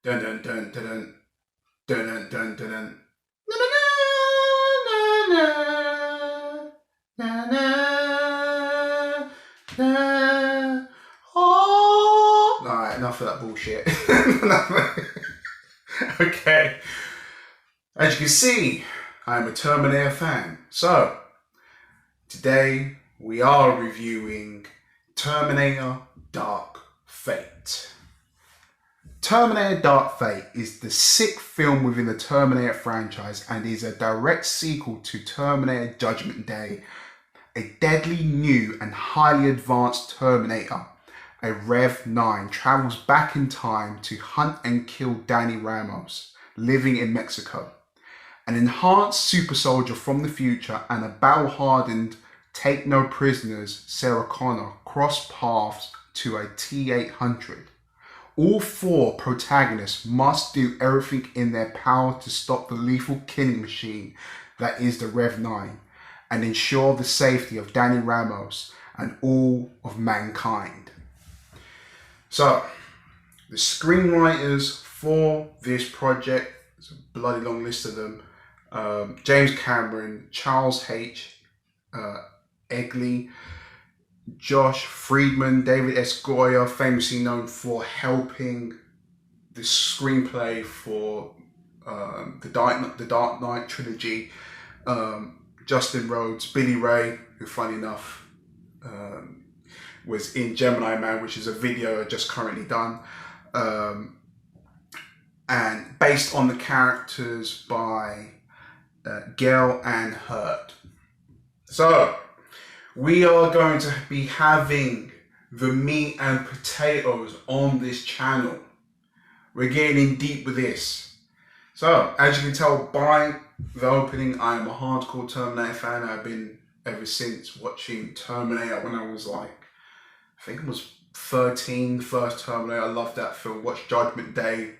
Dun dun dun dun dun dun dun dun dun. Alright, enough of that bullshit. Okay. As you can see, I'm a Terminator fan. So, today we are reviewing Terminator Dark Fate. Terminator Dark Fate is the sixth film within the Terminator franchise and is a direct sequel to Terminator Judgment Day, a deadly new and highly advanced Terminator. A Rev 9 travels back in time to hunt and kill Danny Ramos, living in Mexico. An enhanced super soldier from the future and a battle-hardened take no prisoners Sarah Connor cross paths to a T-800. All four protagonists must do everything in their power to stop the lethal killing machine that is the Rev 9 and ensure the safety of Danny Ramos and all of mankind. So, the screenwriters for this project, there's a bloody long list of them, James Cameron, Charles H. Egley, Josh Friedman, David S. Goyer, famously known for helping the screenplay for the Dark Knight trilogy, Justin Rhodes, Billy Ray, who funny enough was in Gemini Man, which is a video just currently done, and based on the characters by Gale and Hurt. So, we are going to be having the meat and potatoes on this channel. We're getting in deep with this. So, as you can tell by the opening, I am a hardcore Terminator fan. I've been ever since watching Terminator when I was like, I think it was 13, first Terminator. I loved that film. Watched Judgment Day.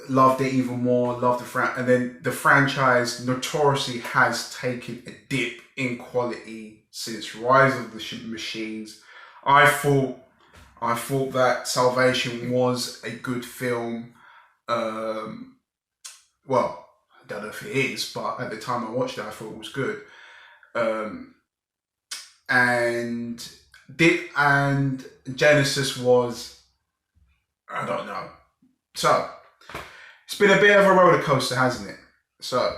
Loved it even more. Loved the and then the franchise notoriously has taken a dip in quality since Rise of the Machines. I thought that Salvation was a good film. Well, I don't know if it is, but at the time I watched it, I thought it was good. And Genesis was, I don't know. So, it's been a bit of a roller coaster, hasn't it? So,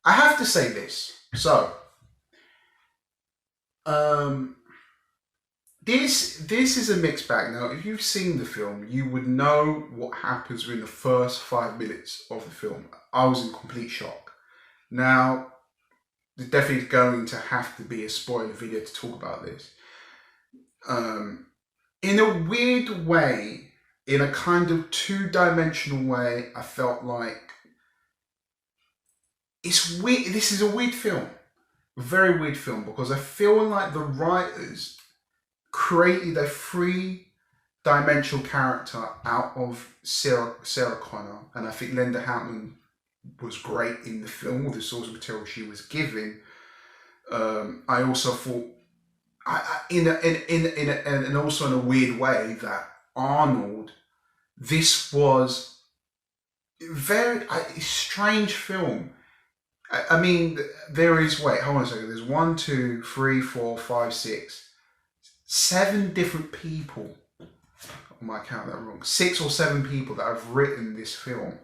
I have to say this. So, this is a mixed bag. Now, if you've seen the film, you would know what happens within the first 5 minutes of the film. I was in complete shock. Now, there's definitely going to have to be a spoiler video to talk about this. In a weird way, in a kind of two-dimensional way, I felt like it's weird. This is a weird film, a very weird film, because I feel like the writers created a three-dimensional character out of Sarah Connor, and I think Linda Hamilton was great in the film with the source material she was given. I also thought, and also in a weird way, that Arnold, this was very strange film. I mean, there is, wait, hold on a second. There's 1, 2, 3, 4, 5, 6, 7 different people. I might count that wrong. 6 or 7 people that have written this film.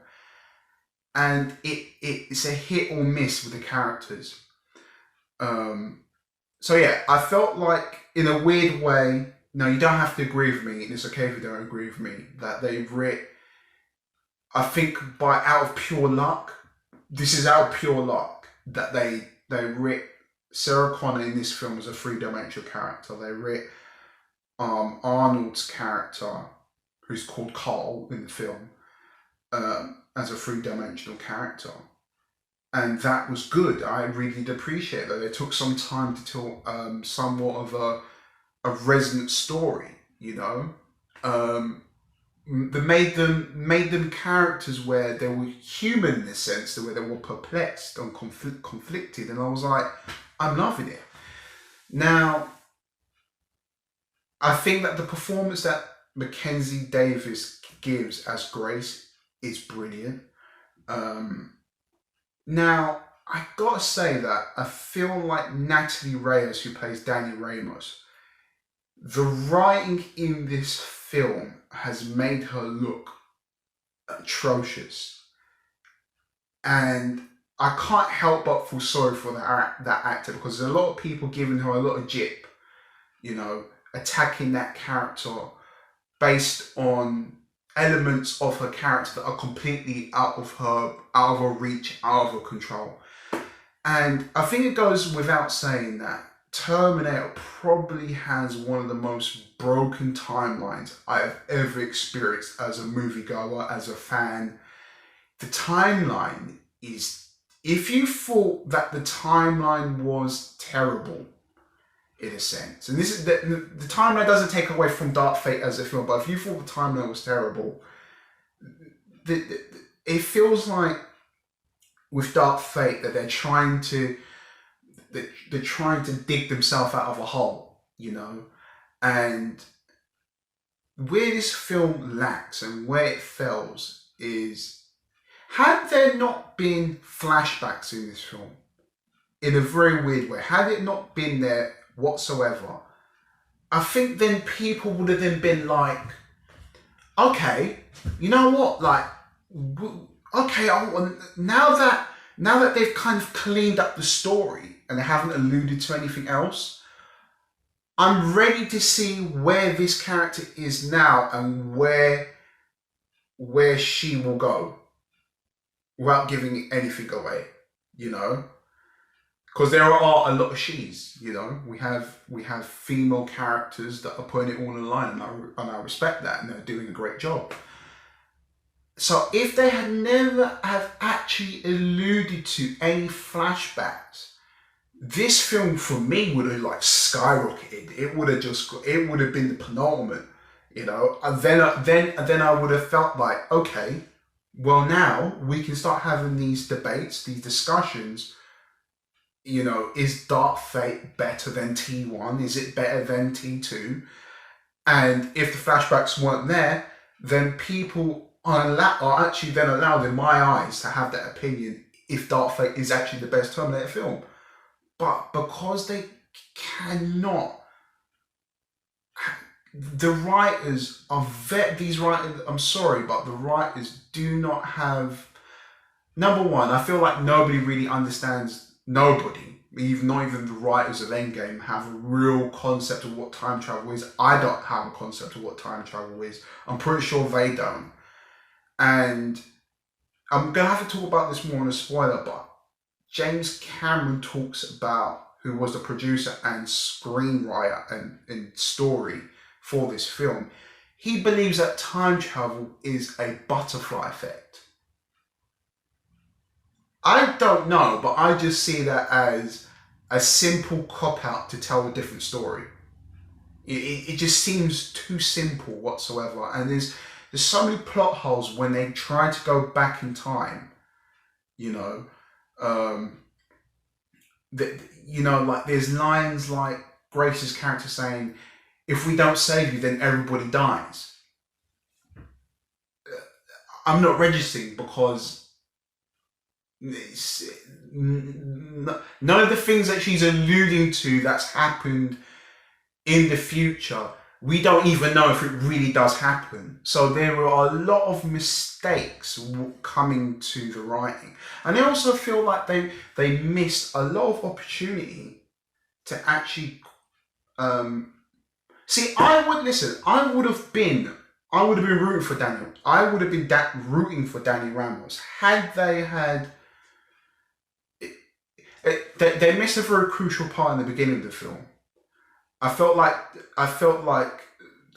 And it's a hit or miss with the characters. So yeah, I felt like, in a weird way, no, you don't have to agree with me, and it's okay if you don't agree with me, that they've writ, I think out of pure luck, this is out of pure luck, that they writ Sarah Connor in this film as a three-dimensional character. They writ Arnold's character, who's called Carl in the film, as a three-dimensional character. And that was good. I really did appreciate that. They took some time to tell somewhat of a resonant story, you know. They made them characters where they were human in a sense, where they were perplexed and conflicted, and I was like, I'm loving it. Now, I think that the performance that Mackenzie Davis gives as Grace is brilliant. Now, I gotta say that I feel like Natalie Reyes, who plays Danny Ramos, the writing in this film has made her look atrocious. And I can't help but feel sorry for that actor, because there's a lot of people giving her a lot of jip, attacking that character based on elements of her character that are completely out of her reach, out of her control. And I think it goes without saying that Terminator probably has one of the most broken timelines I have ever experienced as a moviegoer, as a fan. The timeline is, if you thought that the timeline was terrible, in a sense, and this is the timeline doesn't take away from Dark Fate as a film, but if you thought the timeline was terrible, it feels like with Dark Fate that they're trying to dig themselves out of a hole, and where this film lacks and where it fails is, had there not been flashbacks in this film, in a very weird way, had it not been there whatsoever, I think then people would have then been like, okay, you know what, like, okay, now that they've kind of cleaned up the story and they haven't alluded to anything else, I'm ready to see where this character is now and where she will go, without giving anything away, because there are a lot of she's, we have female characters that are putting it all on the line, and I respect that, and they're doing a great job. So if they had never have actually alluded to any flashbacks, this film for me would have like skyrocketed. It would have been the penultimate, and then I would have felt like, okay, well, now we can start having these debates, these discussions. Is Dark Fate better than T1? Is it better than T2? And if the flashbacks weren't there, then people are actually then allowed, in my eyes, to have that opinion if Dark Fate is actually the best Terminator film. But because they cannot, the writers these writers, I'm sorry, but the writers do not have, number one, I feel like nobody really understands, not even the writers of Endgame have a real concept of what time travel is. I don't have a concept of what time travel is. I'm pretty sure they don't. And I'm going to have to talk about this more in a spoiler, but James Cameron talks about, who was the producer and screenwriter and story for this film, he believes that time travel is a butterfly effect. I don't know, but I just see that as a simple cop-out to tell a different story. It just seems too simple whatsoever. And there's so many plot holes when they try to go back in time, like there's lines like Grace's character saying, if we don't save you, then everybody dies. I'm not registering, because none of the things that she's alluding to that's happened in the future, we don't even know if it really does happen. So there are a lot of mistakes coming to the writing, and I also feel like they missed a lot of opportunity to actually see. I would have been rooting for Daniel. I would have been rooting for Danny Ramos had they had. They missed a very crucial part in the beginning of the film. I felt like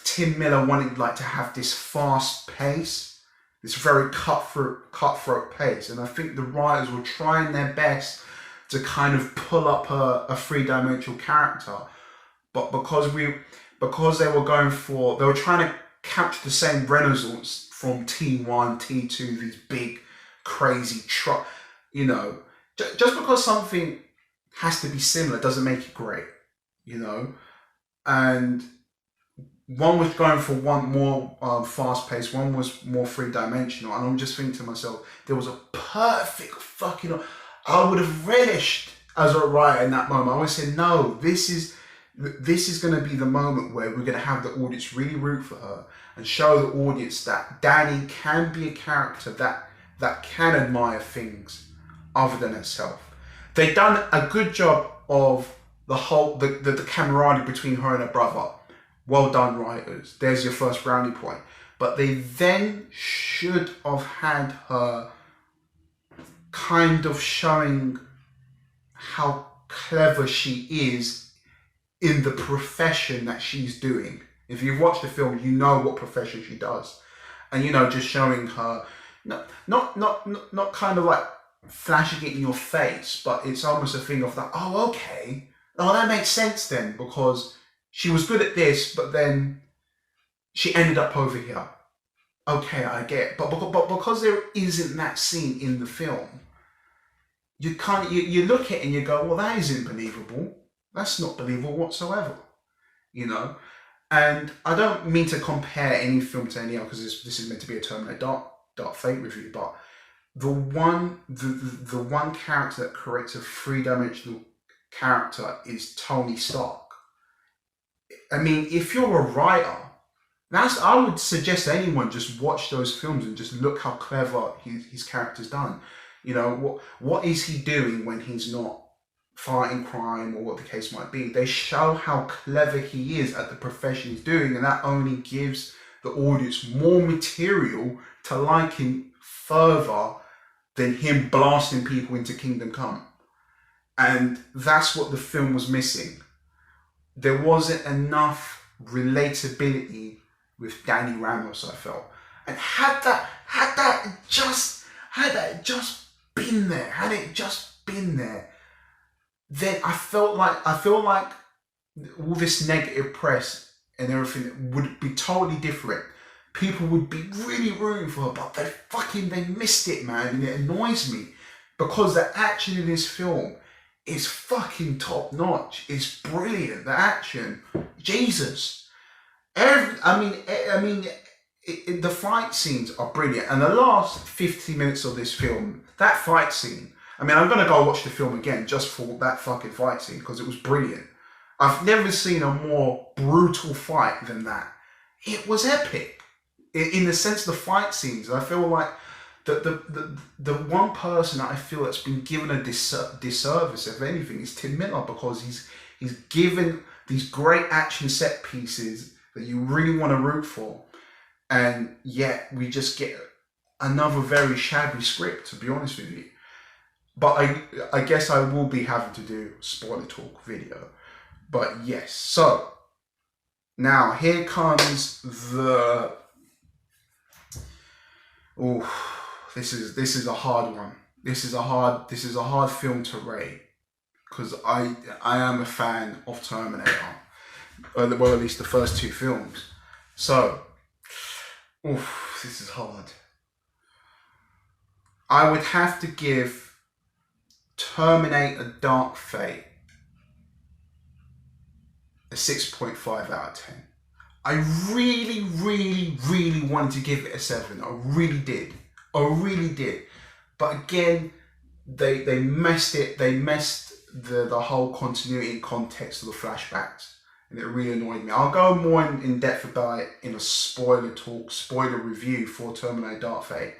Tim Miller wanted to have this fast pace, this very cutthroat pace, and I think the writers were trying their best to kind of pull up a three-dimensional character, but because they were trying to capture the same renaissance from T1, T2, these big crazy just because something has to be similar doesn't make it great, and one was going for one more fast paced, one was more three dimensional, and I'm just thinking to myself, there was a perfect fucking. I would have relished as a writer in that moment. I would say, no, this is going to be the moment where we're going to have the audience really root for her and show the audience that Danny can be a character that can admire things other than herself. They've done a good job of the camaraderie between her and her brother. Well done, writers. There's your first brownie point. But they then should have had her kind of showing how clever she is in the profession that she's doing. If you've watched the film, you know what profession she does. And, just showing her, not kind of like flashing it in your face, but it's almost a thing of that, oh, okay. Oh, that makes sense then, because she was good at this, but then she ended up over here. Okay, I get it. But because there isn't that scene in the film, you look at it and you go, well, that isn't believable. That's not believable whatsoever. And I don't mean to compare any film to any other, because this is meant to be a Terminator Dark Fate review, but the one character that creates a three-dimensional character is Tony Stark. I mean, if you're a writer, I would suggest anyone just watch those films and just look how clever his character's done. What is he doing when he's not fighting crime or what the case might be? They show how clever he is at the profession he's doing, and that only gives the audience more material to like him further than him blasting people into Kingdom Come. And that's what the film was missing. There wasn't enough relatability with Danny Ramos, I felt. And had it just been there, then I feel like all this negative press and everything would be totally different. People would be really rooting for her, but they missed it, man, and it annoys me because the action in this film is fucking top notch. It's brilliant. The action, Jesus. The fight scenes are brilliant, and the last 50 minutes of this film, that fight scene. I'm gonna go watch the film again just for that fucking fight scene because it was brilliant. I've never seen a more brutal fight than that. It was epic in the sense of the fight scenes. I feel like the one person that I feel that's been given a disservice, if anything, is Tim Miller, because he's given these great action set pieces that you really want to root for, and yet we just get another very shabby script, to be honest with you. But I guess I will be having to do a spoiler talk video. But yes, so now here comes the. This is a hard one. This is a hard film to rate because I am a fan of Terminator. Well, at least the first two films. So, this is hard. I would have to give Terminator Dark Fate a 6.5 out of 10. I really, really, really wanted to give it a 7. I really did. But again, they messed it. They messed the whole continuity and context of the flashbacks. And it really annoyed me. I'll go more in depth about it in a spoiler review for Terminator Dark Fate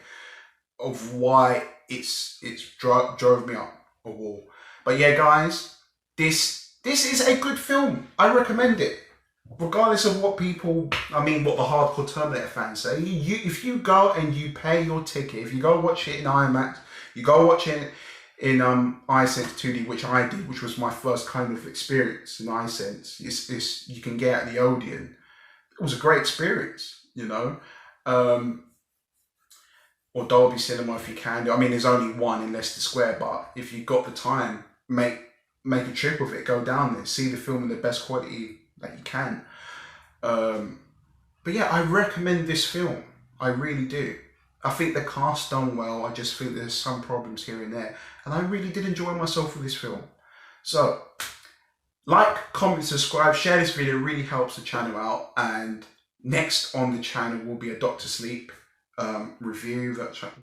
of why it's drove me up a wall. But yeah, guys, this is a good film. I recommend it. Regardless of what the hardcore Terminator fans say, if you go and you pay your ticket, if you go watch it in IMAX, you go watch it in iSense 2D, which I did, which was my first kind of experience in iSense. You can get at the Odeon. It was a great experience, or Dolby Cinema if you can. There's only one in Leicester Square, but if you've got the time, make a trip of it. Go down there, see the film in the best quality that you can. But yeah, I recommend this film. I really do. I think the cast done well. I just think there's some problems here and there, and I really did enjoy myself with this film. So Like, comment, subscribe, share this video, it really helps the channel out. And next on the channel will be a Doctor Sleep review.